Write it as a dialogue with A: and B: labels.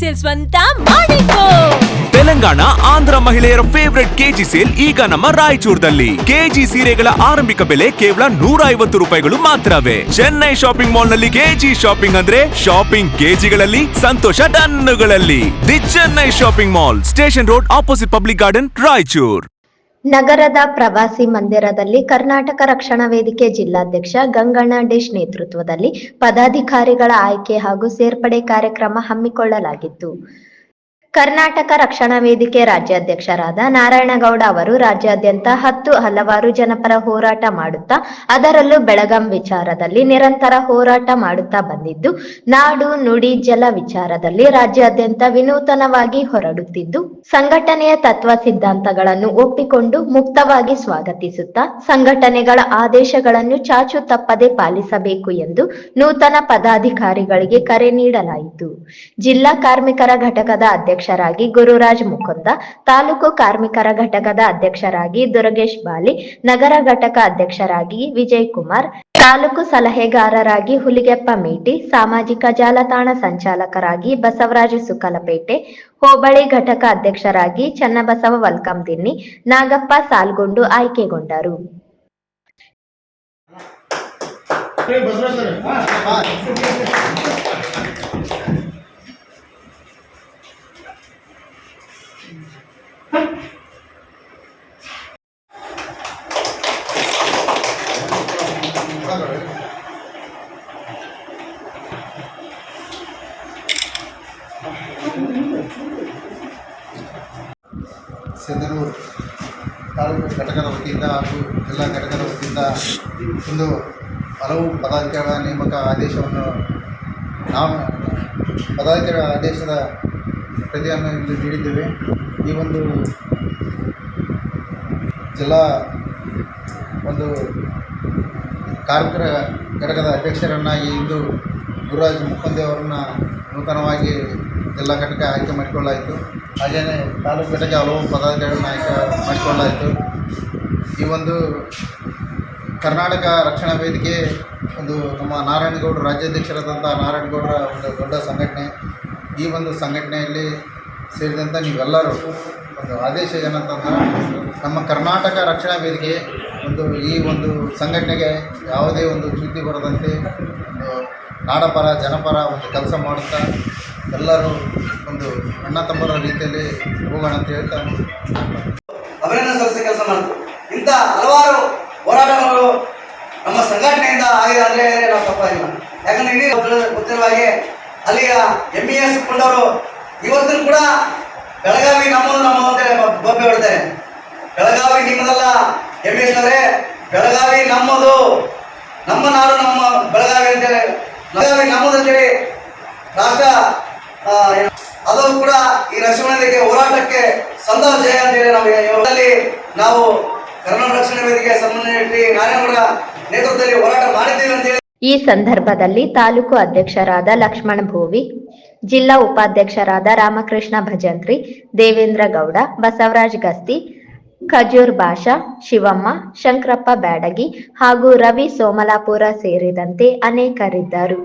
A: Sale ಸ್ವಂತ ಮಾಡಿಕೋ.
B: ತೆಲಂಗಾಣ ಆಂಧ್ರ ಮಹಿಳೆಯರ ಫೇವರೆಟ್ ಕೆಜಿ ಸೇಲ್ ಈಗ ನಮ್ಮ ರಾಯಚೂರದಲ್ಲಿ. ಕೆಜಿ ಸೀರೆಗಳ ಆರಂಭಿಕ ಬೆಲೆ ಕೇವಲ 150 ರೂಪಾಯಿಗಳು ಮಾತ್ರವೇ. ಚೆನ್ನೈ ಶಾಪಿಂಗ್ ಮಾಲ್ ನಲ್ಲಿ ಕೆಜಿ ಶಾಪಿಂಗ್ ಅಂದ್ರೆ ಶಾಪಿಂಗ್ ಕೆಜಿಗಳಲ್ಲಿ, ಸಂತೋಷ ಟನ್ನುಗಳಲ್ಲಿ. The Chennai shopping mall, station road, opposite public garden, Raichur.
C: ನಗರದ ಪ್ರವಾಸಿ ಮಂದಿರದಲ್ಲಿ ಕರ್ನಾಟಕ ರಕ್ಷಣಾ ವೇದಿಕೆ ಜಿಲ್ಲಾಧ್ಯಕ್ಷ ಗಂಗಣ್ಣ ಡಿಶ್ ನೇತೃತ್ವದಲ್ಲಿ ಪದಾಧಿಕಾರಿಗಳ ಆಯ್ಕೆ ಹಾಗೂ ಸೇರ್ಪಡೆ ಕಾರ್ಯಕ್ರಮ ಹಮ್ಮಿಕೊಳ್ಳಲಾಗಿತ್ತು. ಕರ್ನಾಟಕ ರಕ್ಷಣಾ ವೇದಿಕೆ ರಾಜ್ಯಾಧ್ಯಕ್ಷರಾದ ನಾರಾಯಣಗೌಡ ಅವರು ರಾಜ್ಯಾದ್ಯಂತ ಹಲವಾರು ಜನಪರ ಹೋರಾಟ ಮಾಡುತ್ತಾ, ಅದರಲ್ಲೂ ಬೆಳಗಾಂ ವಿಚಾರದಲ್ಲಿ ನಿರಂತರ ಹೋರಾಟ ಮಾಡುತ್ತಾ ಬಂದಿದ್ದು, ನಾಡು ನುಡಿ ಜಲ ವಿಚಾರದಲ್ಲಿ ರಾಜ್ಯಾದ್ಯಂತ ವಿನೂತನವಾಗಿ ಹೊರಡುತ್ತಿದ್ದು, ಸಂಘಟನೆಯ ತತ್ವ ಸಿದ್ಧಾಂತಗಳನ್ನು ಒಪ್ಪಿಕೊಂಡು ಮುಕ್ತವಾಗಿ ಸ್ವಾಗತಿಸುತ್ತಾ ಸಂಘಟನೆಗಳ ಆದೇಶಗಳನ್ನು ಚಾಚು ತಪ್ಪದೆ ಪಾಲಿಸಬೇಕು ಎಂದು ನೂತನ ಪದಾಧಿಕಾರಿಗಳಿಗೆ ಕರೆ ನೀಡಲಾಯಿತು. ಜಿಲ್ಲಾ ಕಾರ್ಮಿಕರ ಘಟಕದ ಅಧ್ಯಕ್ಷರಾಗಿ ಗುರುರಾಜ್ ಮುಕುಂದ, ತಾಲೂಕು ಕಾರ್ಮಿಕರ ಘಟಕದ ಅಧ್ಯಕ್ಷರಾಗಿ ದುರ್ಗೇಶ್ ಬಾಲಿ, ನಗರ ಘಟಕ ಅಧ್ಯಕ್ಷರಾಗಿ ವಿಜಯ್ ಕುಮಾರ್, ತಾಲೂಕು ಸಲಹೆಗಾರರಾಗಿ ಹುಲಿಗೆಪ್ಪ ಮೇಟಿ, ಸಾಮಾಜಿಕ ಜಾಲತಾಣ ಸಂಚಾಲಕರಾಗಿ ಬಸವರಾಜ ಸುಕಲಪೇಟೆ, ಹೋಬಳಿ ಘಟಕ ಅಧ್ಯಕ್ಷರಾಗಿ ಚನ್ನಬಸವ ವಲ್ಕಂದಿನ್ನಿ, ನಾಗಪ್ಪ ಸಾಲ್ಗುಂಡು ಆಯ್ಕೆಗೊಂಡರು.
D: ಸಿಂಧನೂರು ತಾಲೂಕು ಘಟಕದ ವತಿಯಿಂದ ಹಾಗೂ ಜಿಲ್ಲಾ ಘಟಕದ ವತಿಯಿಂದ ಒಂದು ಹಲವು ಪದಾಧಿಕಾರಿಗಳ ನೇಮಕ ಆದೇಶವನ್ನು ಪದಾಧಿಕಾರಿಗಳ ಆದೇಶದ ಪ್ರತಿಯನ್ನು ಇಲ್ಲಿ ನೀಡಿದ್ದೇವೆ. ಈ ಒಂದು ಜಿಲ್ಲಾ ಒಂದು ಕಾರ್ಮಿಕರ ಘಟಕದ ಅಧ್ಯಕ್ಷರನ್ನಾಗಿ ಇಂದು ಗುರುರಾಜ್ ಮುಕುಂದೆ ಅವರನ್ನು ನೂತನವಾಗಿ ಜಿಲ್ಲಾ ಘಟಕ ಆಯ್ಕೆ ಮಾಡಿಕೊಳ್ಳಾಯಿತು. ಹಾಗೆಯೇ ತಾಲೂಕು ಘಟಕ ಹಲವು ಪದಾಧಿಕಾರಿಗಳನ್ನು ಆಯ್ಕೆ ಮಾಡಿಕೊಳ್ಳಾಯಿತು. ಈ ಒಂದು ಕರ್ನಾಟಕ ರಕ್ಷಣಾ ವೇದಿಕೆ ಒಂದು ನಮ್ಮ ನಾರಾಯಣಗೌಡರು ರಾಜ್ಯಾಧ್ಯಕ್ಷರಾದಂಥ ನಾರಾಯಣಗೌಡರ ಒಂದು ದೊಡ್ಡ ಸಂಘಟನೆ. ಈ ಒಂದು ಸಂಘಟನೆಯಲ್ಲಿ ಸೇರಿದಂಥ ನೀವೆಲ್ಲರೂ ಒಂದು ಆದೇಶ ಏನಂತಂದ್ರೆ, ನಮ್ಮ ಕರ್ನಾಟಕ ರಕ್ಷಣಾ ವೇದಿಕೆ ಈ ಒಂದು ಸಂಘಟನೆಗೆ ಯಾವುದೇ ಒಂದು ಚ್ಯುತಿ ಬರದಂತೆ ನಾಡಪರ ಜನಪರ ಒಂದು ಕೆಲಸ ಮಾಡುತ್ತಾ ಎಲ್ಲರೂ ಒಂದು ಅಣ್ಣ ತಮ್ಮರ ರೀತಿಯಲ್ಲಿ ಹೋಗೋಣ ಅಂತ ಹೇಳ್ತಾ
E: ಅಭಿನಂದನೆ ಸಲ್ಲಿಸಿ ಕೆಲಸ ಮಾಡ್ತೀವಿ. ಇಂಥ ಹಲವಾರು ಹೋರಾಟಗಳು ನಮ್ಮ ಸಂಘಟನೆಯಿಂದ ಆಗಿದೆ ಅಂದರೆ ನಾವು ತಪ್ಪಾಗಿಲ್ಲ. ಯಾಕಂದರೆ ಇಡೀ ಗೊತ್ತಿರುವ ಹಾಗೆ ಅಲ್ಲಿಯ MES ಕೊಂಡವರು ಇವತ್ತಿನ ಕೂಡ ಬೆಳಗಾವಿ ನಮ್ಮದು ಅಂತೇಳಿ ಬೊಬ್ಬೆ ಹೊಡ್ತಾರೆ. ಬೆಳಗಾವಿ ನಿಮ್ಮದಲ್ಲ MES ಅವರೇ, ಬೆಳಗಾವಿ ನಮ್ಮದು, ನಮ್ಮ ನಾಡು ನಮ್ಮ ಬೆಳಗಾವಿ ಅಂತೇಳಿ, ಬೆಳಗಾವಿ ನಮ್ಮದು ಅಂತೇಳಿ ರಾಷ್ಟ್ರ ಅದು ಕೂಡ ಈ ರಕ್ಷಣಾ ವೇದಿಕೆ ಹೋರಾಟಕ್ಕೆ ಸಂದರ್ಭ ಜಯ ಅಂತೇಳಿ ನಾವು ಕರ್ನಾಟಕ ರಕ್ಷಣಾ ವೇದಿಕೆ ಸಂಬಂಧಪಟ್ಟಿ ನಾರಾಯಣಗೌಡ ನೇತೃತ್ವದಲ್ಲಿ ಹೋರಾಟ ಮಾಡಿದ್ದೇವೆ ಅಂತೇಳಿ.
C: ಈ ಸಂದರ್ಭದಲ್ಲಿ ತಾಲೂಕು ಅಧ್ಯಕ್ಷರಾದ ಲಕ್ಷ್ಮಣ ಭೋವಿ, ಜಿಲ್ಲಾ ಉಪಾಧ್ಯಕ್ಷರಾದ ರಾಮಕೃಷ್ಣ ಭಜಂತ್ರಿ, ದೇವೇಂದ್ರ ಗೌಡ, ಬಸವರಾಜ್ ಗಸ್ತಿ, ಖಜೂರ್ ಭಾಷಾ, ಶಿವಮ್ಮ, ಶಂಕರಪ್ಪ ಬ್ಯಾಡಗಿ ಹಾಗೂ ರವಿ ಸೋಮಲಾಪುರ ಸೇರಿದಂತೆ ಅನೇಕರಿದ್ದರು.